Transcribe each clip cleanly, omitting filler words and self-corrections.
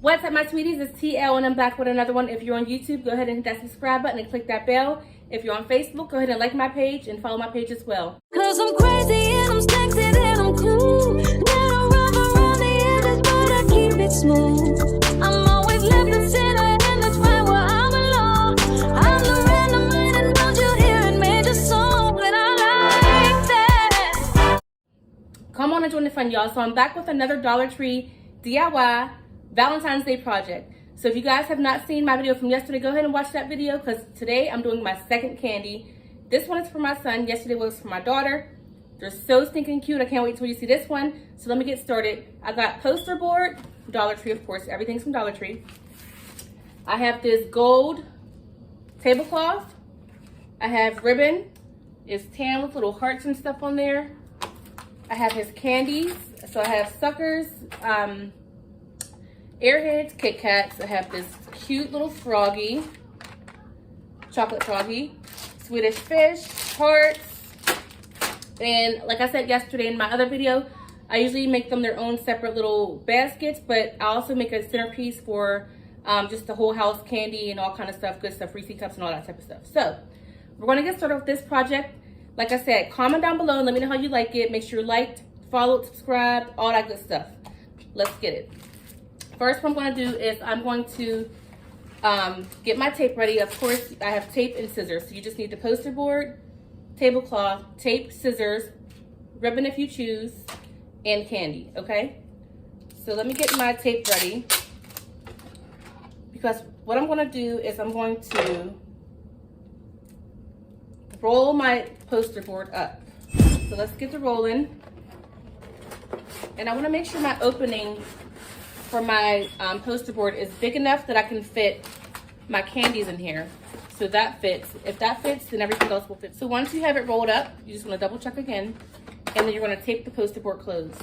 What's up, my sweeties? It's TeeElle and I'm back with another one. If you're on YouTube, go ahead and hit that subscribe button and click that bell. If you're on Facebook, go ahead and like my page and follow my page as well. Cause I'm crazy and I'm sexy and I'm cool. Gotta rub around the edges, but I keep it smooth. I'm always left and center, and that's right where I belong. I'm the random man, and don't you hear it? Major song, and I like that. Come on and join the fun, y'all. So I'm back with another Dollar Tree DIY Valentine's Day project. So if you guys have not seen my video from yesterday, go ahead and watch that video because today I'm doing my second candy. This one is for my son. Yesterday was for my daughter. They're so stinking cute. I can't wait till you see this one. So let me get started. I got poster board, Dollar Tree, of course. Everything's from Dollar Tree. I have this gold tablecloth. I have ribbon. It's tan with little hearts and stuff on there. I have his candies. So I have suckers, Airheads, Kit Kats. I have this cute little froggy, chocolate froggy, Swedish fish, hearts, and like I said yesterday in my other video, I usually make them their own separate little baskets, but I also make a centerpiece for just the whole house candy and all kind of stuff, good stuff, Reese cups and all that type of stuff. So we're going to get started with this project. Like I said, comment down below and let me know how you like it. Make sure you liked, followed, subscribed, all that good stuff. Let's get it. First, what I'm going to do is I'm going to get my tape ready. Of course, I have tape and scissors. So you just need the poster board, tablecloth, tape, scissors, ribbon if you choose, and candy, okay? So let me get my tape ready. Because what I'm going to do is I'm going to roll my poster board up. So let's get the rolling. And I want to make sure my opening for my poster board is big enough that I can fit my candies in here. So that fits. If that fits, then everything else will fit. So once you have it rolled up, you just want to double check again, and then you're going to tape the poster board closed.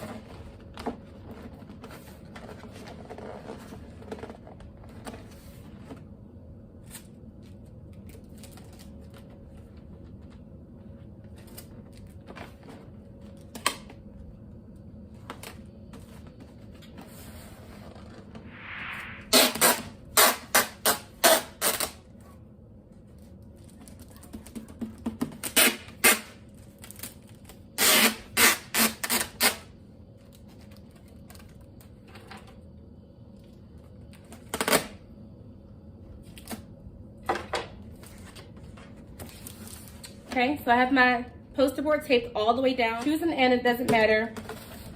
Okay, so I have my poster board taped all the way down. Choose an end, it doesn't matter.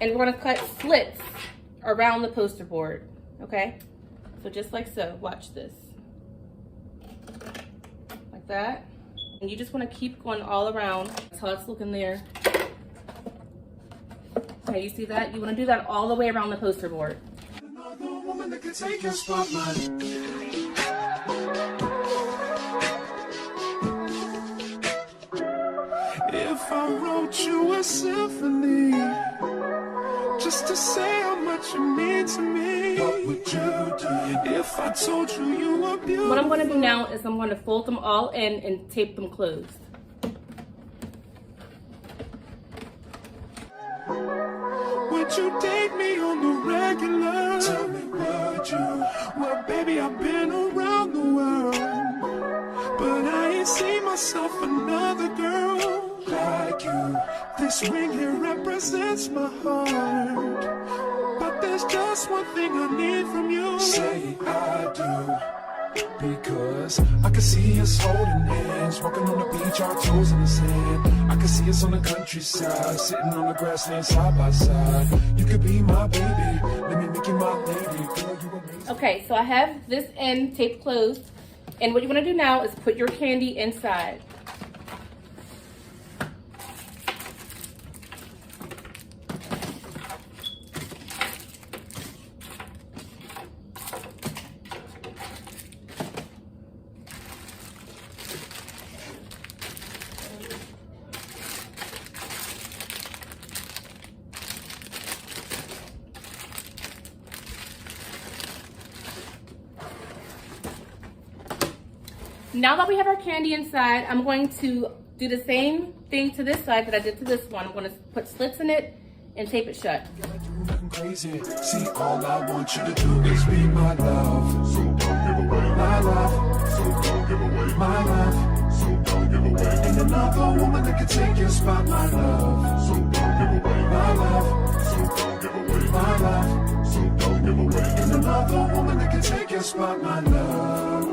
And we're gonna cut slits around the poster board, okay? So just like so, watch this. Like that. And you just wanna keep going all around. That's how it's looking there. Okay, you see that? You wanna do that all the way around the poster board. Another woman that can take your spotlight. If I wrote you a symphony, just to say how much you mean to me, what would you do if I told you you were beautiful? What I'm going to do now is I'm going to fold them all in and tape them closed. Would you date me on the regular? Tell me, would you? Well, baby, I've been around the world, but I ain't seen myself another girl like you. This ring here represents my heart, but there's just one thing I need from you. Say I do, because I can see us holding hands, walking on the beach, our toes in the sand. I can see us on the countryside, sitting on the grassland side by side. You could be my baby, let me make you my lady. Girl, you amazing. Okay, so I have this end taped closed. And what you want to do now is put your candy inside. Now that we have our candy inside, I'm going to do the same thing to this side that I did to this one. I'm going to put slits in it and tape it shut. crazy. See, all I want you to do is be my love. So don't give away my love. So don't give away my love. So don't give away. Ain't another woman that can take your spot, my love. So don't give away my love. So don't give away my love. So don't give away. Ain't another woman that can take your spot, my love.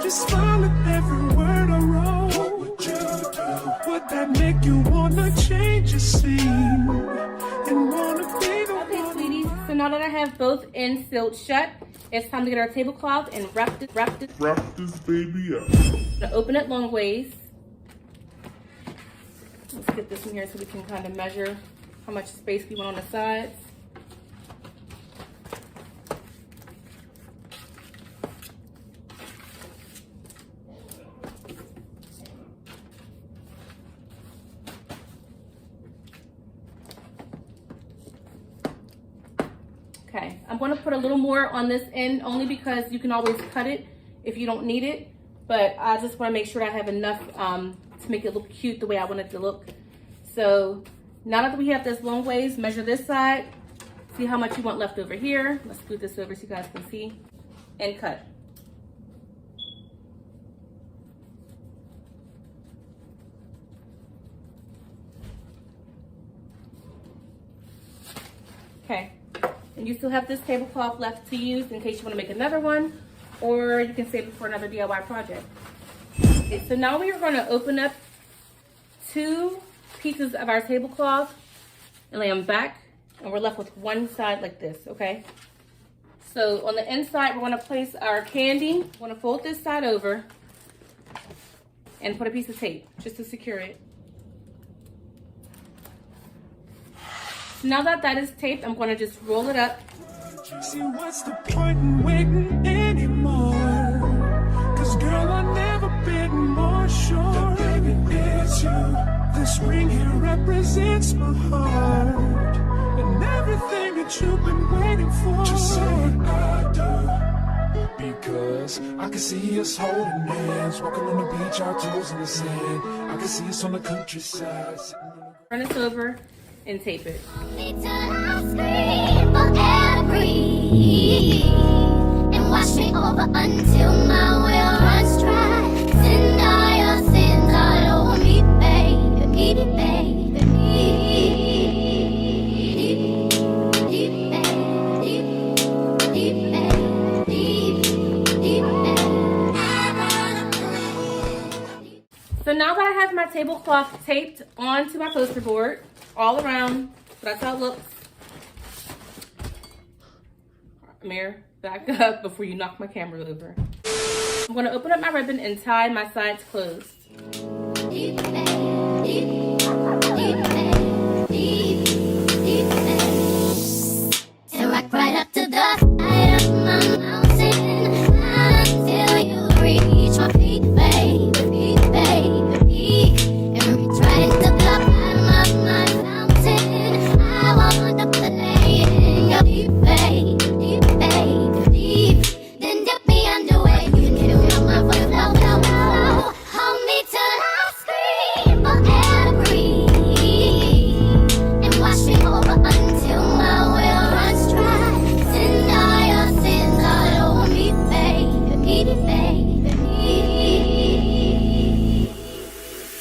Smile at every word I wrote. What would you do? Would that make you wanna change your scene and wanna be the Okay, sweeties. So now that I have both ends sealed shut, it's time to get our tablecloth and wrap this baby up. I'm gonna open it long ways. Let's get this in here so we can kind of measure how much space we want on the sides. Okay, I'm going to put a little more on this end only because you can always cut it if you don't need it. But I just want to make sure I have enough to make it look cute the way I want it to look. So now that we have this long ways, measure this side. See how much you want left over here. Let's scoot this over so you guys can see. And cut. Okay. And you still have this tablecloth left to use in case you want to make another one, or you can save it for another DIY project. Okay, so now we are going to open up 2 pieces of our tablecloth and lay them back, and we're left with one side like this, okay? So on the inside, we're going to place our candy. We're going to fold this side over and put a piece of tape just to secure it. Now that that is taped, I'm going to just roll it up. See, what's the point in waiting anymore? Cause girl, I've never been more sure that baby it's you. This ring here represents my heart and everything that you've been waiting for. Just say I do, because I can see us holding hands, walking on the beach, our toes in the sand. I can see us on the countryside. Turn this over and tape it. Till I scream for every and wash me over until my will runs dry. Send all your sins all over me, baby, baby, So now that I have my tablecloth taped onto my poster board, all around, that's how it looks. Amir, back up before you knock my camera over. I'm gonna open up my ribbon and tie my sides closed. And rock right up to the side of my mountain until you reach my peak, baby, baby, peak. And reach right into the bottom of my fountain. I want to play in your deep, baby, baby, deep. Then dip me underway. You can feel my voice low, low, low. Hold me till I scream for every and wash me over until my will runs dry. Send all your sins all over me, baby, baby, baby.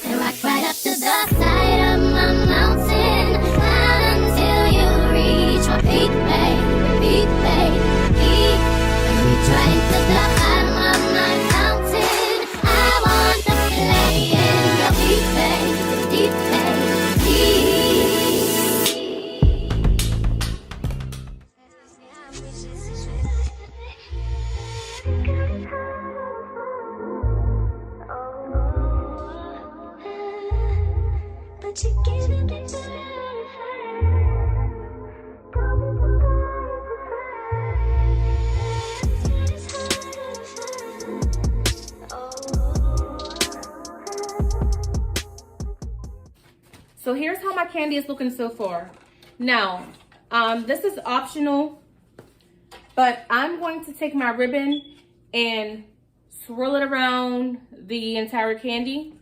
And rock right up to the side of my mountain until you reach my peak, baby, baby. And reach right into the bottom of my fountain. I want to play in your deep, baby, baby. But you're giving me So So here's how my candy is looking so far. Now, this is optional, but I'm going to take my ribbon and swirl it around the entire candy.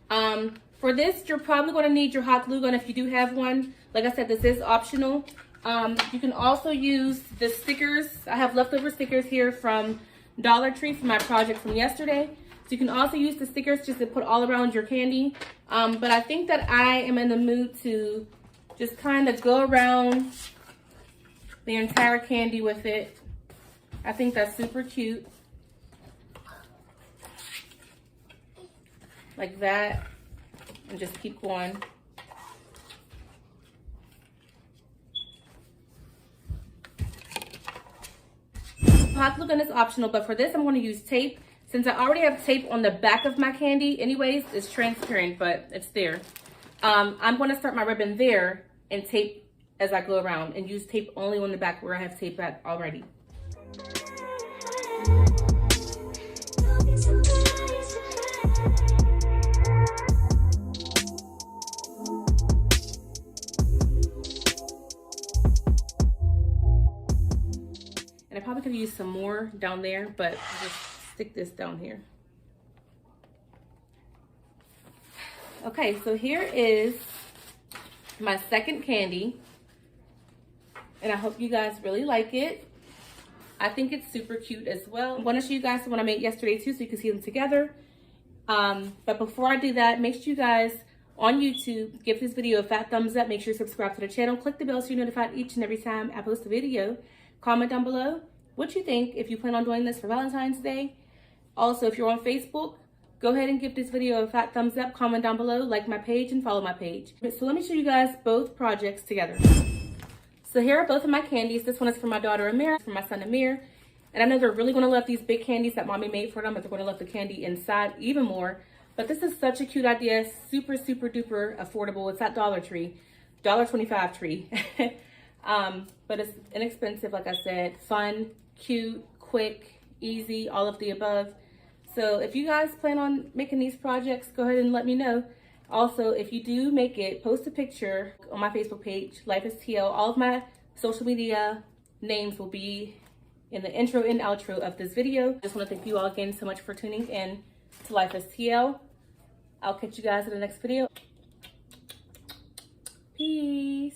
For this, you're probably going to need your hot glue gun if you do have one. Like I said, this is optional. You can also use the stickers. I have leftover stickers here from Dollar Tree for my project from yesterday. So you can also use the stickers just to put all around your candy. But I think that I am in the mood to just kind of go around the entire candy with it. I think that's super cute. Like that. And just keep going. Hot glue gun is optional, but for this I'm going to use tape. Since I already have tape on the back of my candy anyways, it's transparent, but it's there. I'm going to start my ribbon there and tape as I go around, and use tape only on the back where I have tape at already. And I probably could use some more down there, but I'll just stick this down here. Okay, so here is my second candy. And I hope you guys really like it. I think it's super cute as well. I'm going to show you guys the one I made yesterday too, so you can see them together. But before I do that, make sure you guys on YouTube give this video a fat thumbs up. Make sure you subscribe to the channel. Click the bell so you're notified each and every time I post a video. Comment down below what you think if you plan on doing this for Valentine's Day. Also, if you're on Facebook, go ahead and give this video a fat thumbs up. Comment down below, like my page, and follow my page. So let me show you guys both projects together. So here are both of my candies. This one is for my daughter Amir, for my son Amir. And I know they're really going to love these big candies that mommy made for them, but they're going to love the candy inside even more. But this is such a cute idea. Super, super duper affordable. It's at Dollar Tree. $1.25 tree. But it's inexpensive, like I said. Fun, cute, quick, easy, all of the above. So if you guys plan on making these projects, go ahead and let me know. Also, if you do make it, post a picture on my Facebook page, Lifeasteeelle. All of my social media names will be in the intro and outro of this video. Just want to thank you all again so much for tuning in to Lifeasteeelle. I'll catch you guys in the next video. Peace.